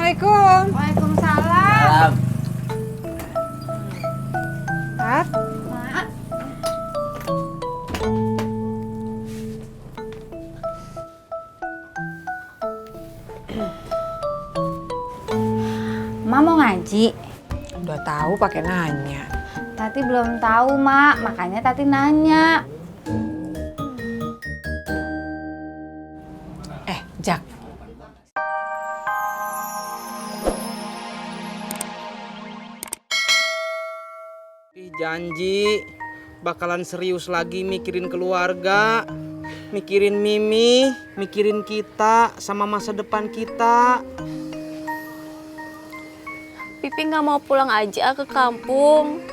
Assalamualaikum. Waalaikumsalam. Tat, Mak. Mak mau ngaji? udah tahu pakai nanya. Tati belum tahu, Mak. Makanya Tati nanya. Jak. Janji bakalan serius lagi mikirin keluarga, mikirin Mimi, mikirin kita sama masa depan kita. Pipi nggak mau pulang aja ke kampung.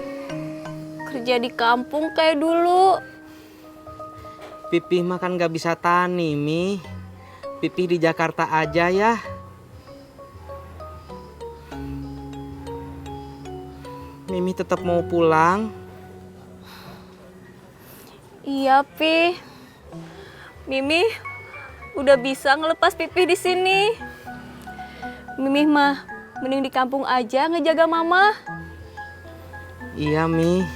Kerja di kampung kayak dulu. Pipih makan gak bisa tani, Mi. Pipih di Jakarta aja ya. Mimi tetap mau pulang. Iya, Pi. Mimi udah bisa ngelepas Pipi di sini. Mimi mah mending di kampung aja ngejaga Mama. Iya, Mi.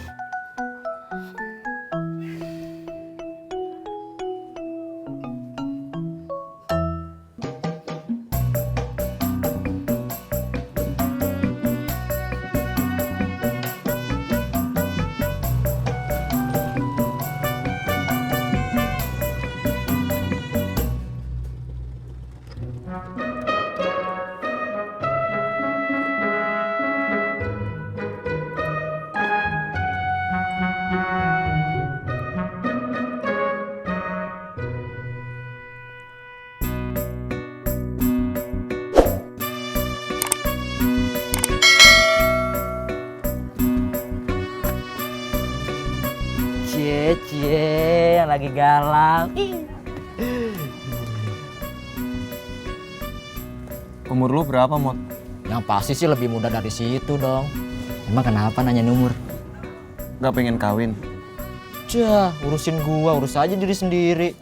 Cie, yang lagi galau. Umur lu berapa, Mot? Yang pasti sih lebih muda dari situ dong. Emang kenapa nanya umur? Gak pengen kawin? Jah, urusin gua, urus aja diri sendiri.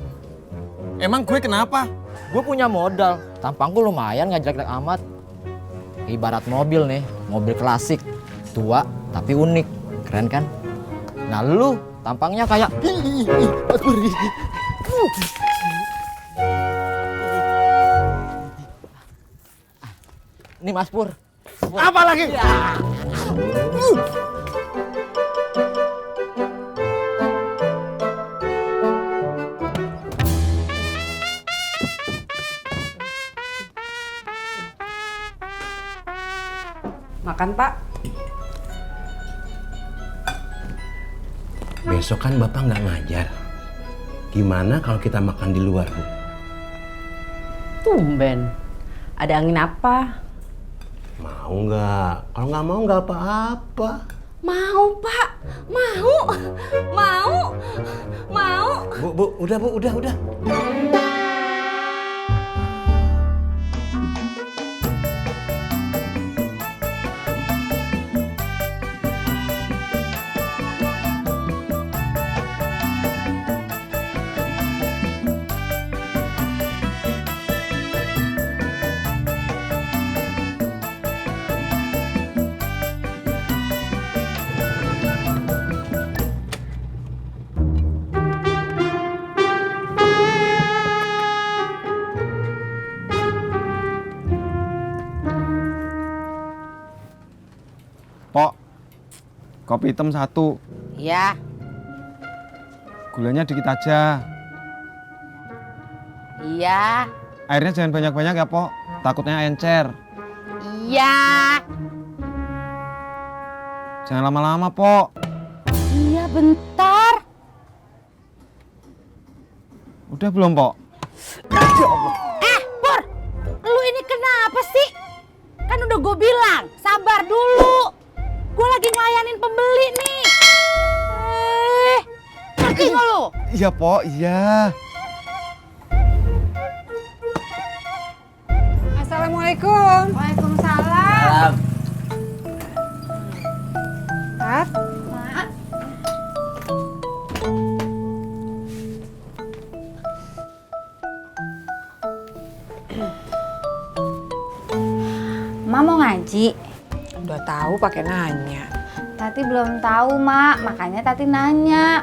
Emang gue kenapa? Gue punya modal, tampang gue lumayan gak jelek-jelek amat. Ibarat mobil nih, mobil klasik. Tua tapi unik, keren kan? Nah lu, tampangnya kayak... Ini Mas Pur. Apa lagi? Makan, Pak. Besok kan Bapak nggak ngajar. Gimana kalau kita makan di luar, Bu? Tumben. Ada angin apa? Mau nggak? Kalau nggak mau nggak apa-apa. Mau, Pak. Mau. Mau. Mau. Bu, udah. Pok, kopi hitam 1. Iya. Gulanya dikit aja. Iya. Airnya jangan banyak-banyak ya, Pok. Takutnya encer. Iya. Jangan lama-lama, Pok. Iya, bentar. Udah belum, Pok? Pur. Lu ini kenapa sih? Kan udah gue bilang, sabar dulu. Gue lagi ngelayanin pembeli nih. Ngerti nggak lu? Iya, Pok. Iya. Assalamualaikum. Waalaikumsalam. Tat, Mak. Mama mau ngaji? Udah tahu pakai nanya. Tati belum tahu, Mak. Makanya Tati nanya.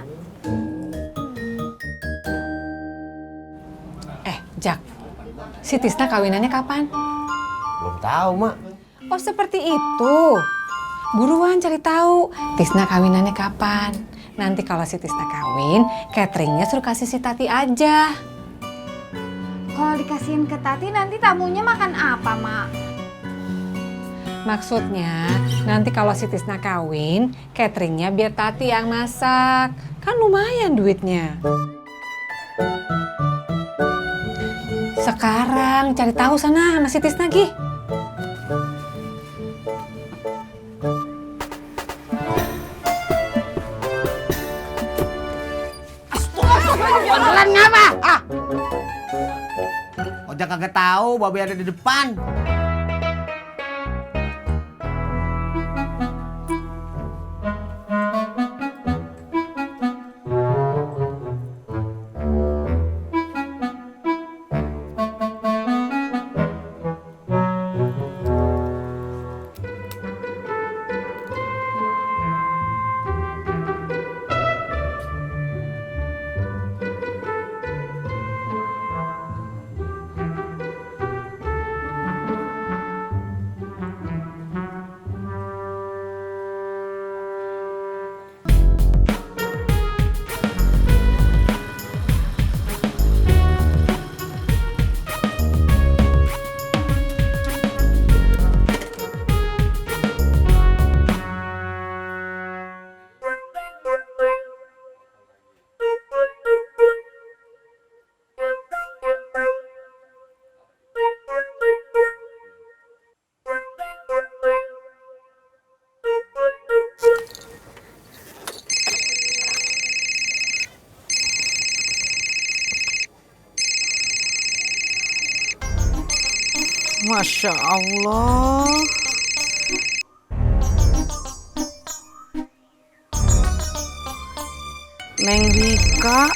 Jak, si Tisna kawinannya kapan? Belum tahu, Mak. Oh seperti itu. Buruan cari tahu Tisna kawinannya kapan. Nanti kalau si Tisna kawin, cateringnya suruh kasih si Tati aja. Kalau dikasihin ke Tati nanti tamunya makan apa, Mak? Maksudnya nanti kalau si Tisna kawin, cateringnya biar Tati yang masak. Kan lumayan duitnya. Sekarang cari tahu sana sama si Tisna Gi. Beneran ngapa? Ojak kagak tahu babe ada di depan. Masya Allah. Neng Rika.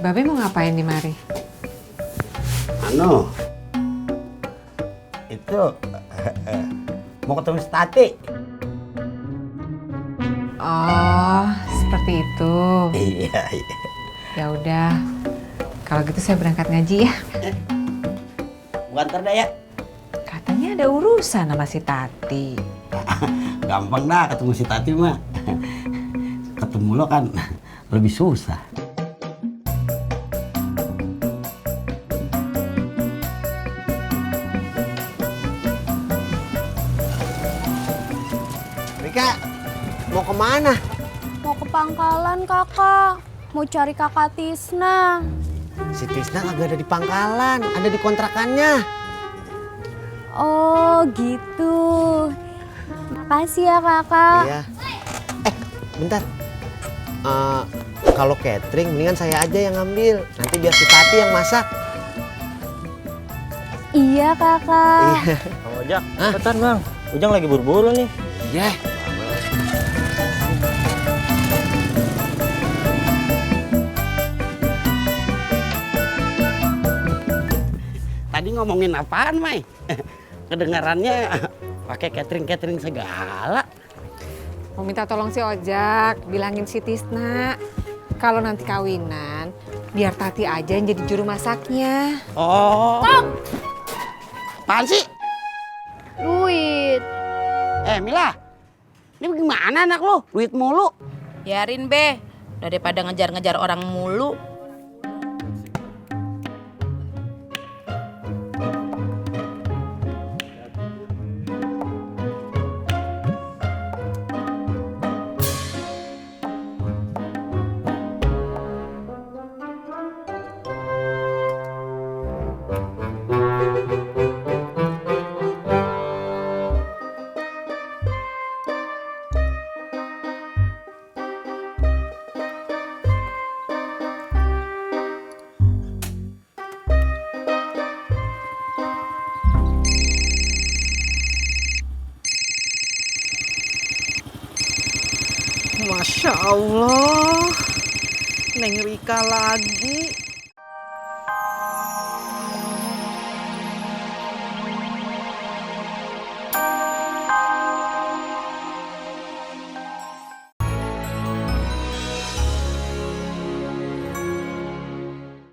Babe mau ngapain di mari? Anu, itu mau ketemu si Tati. Oh, seperti itu. Iya, iya. Ya udah. Kalau gitu saya berangkat ngaji ya. Gua antar dah ya. Katanya ada urusan sama si Tati. Gampang dah ketemu si Tati mah. Ketemu lo kan lebih susah. Rika, mau kemana? Mau ke pangkalan, Kakak. Mau cari Kakak Tisna. Si Tisna kagak ada di pangkalan, ada di kontrakannya. Oh, gitu. Makasih ya, Kakak. Iya. Bentar. Kalau catering mendingan saya aja yang ngambil. Nanti biar si Tati yang masak. Iya, Kakak. Iya. Bang Ojak, cepetan Bang. Ujang lagi buru-buru nih. Iya. Tadi ngomongin apaan, Mai? Kedengarannya pakai catering segala. Mau minta tolong si Ojak, bilangin si Tisna. Kalau nanti kawinan, biar Tati aja yang jadi juru masaknya. Oh. Apaan sih? Duit. Mila, ini gimana anak lu? Duit mulu. Biarin be, daripada ngejar-ngejar orang mulu. Masya Allah, Neng Rika lagi.